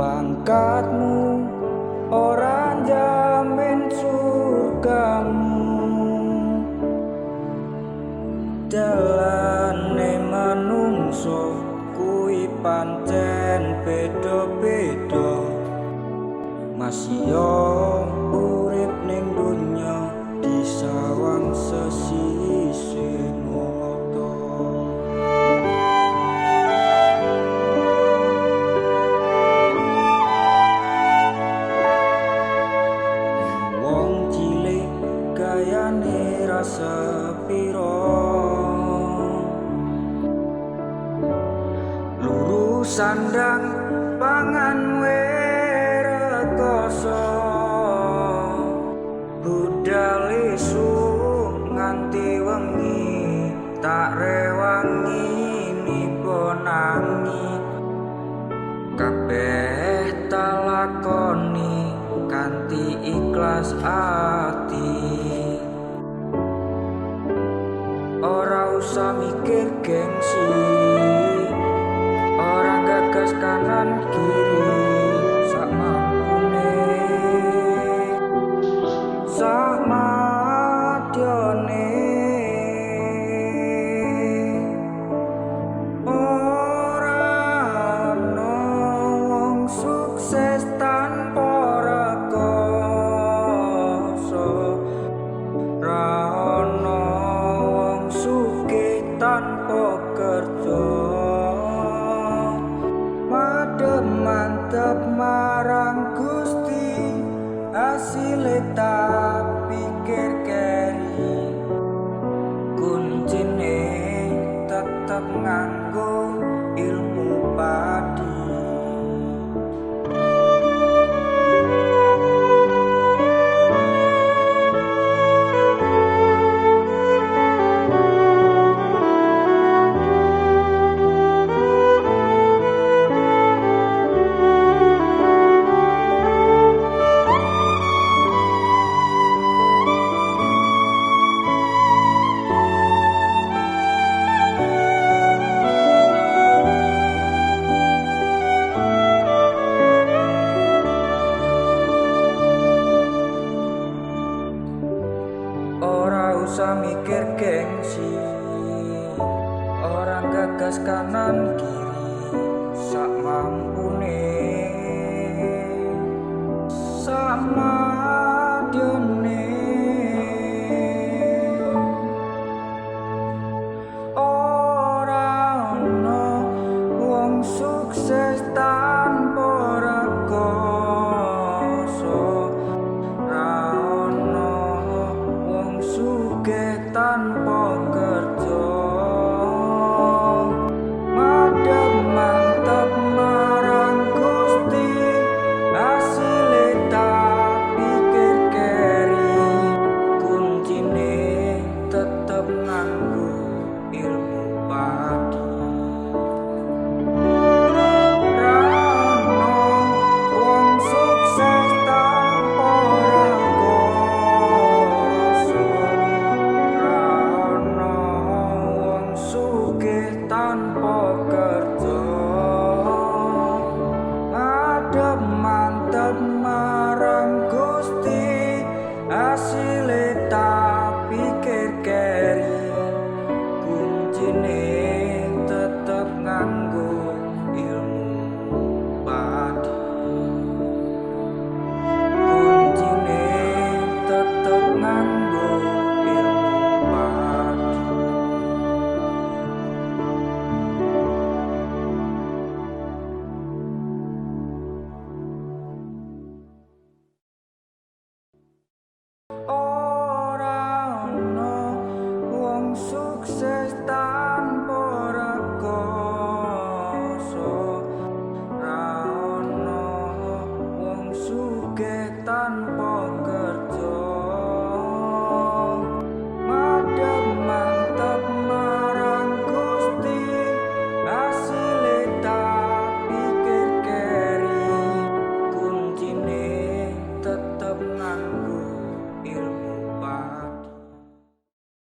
Pangkatmu ora njamin surgamu. Dalane manungsa kuwi pancen beda-beda. Masya urip ning donya disawang sesisih mata. Wong cilik gayane rasa piro, luru sandang pangan rekoso, budal esuk nganti wengi tak rewangi niponangi. Kabeh tak lakoni kanthi ikhlas ati, ora usah mikir gengsi, ora gagas kanan kiri, sak mampune, sak madyone. Ora ana wong sukses tanpa rekoso, ra ana wong sugih tanpa kerja. Madhep mantep marang Gusti, asile tak pikir keri, kuncine tetep nganggo ilmu padi. Ora usah mikir gengsi, orang gagas kanan kiri, sak mampune, sak madyone. Ora ana wong sukses tak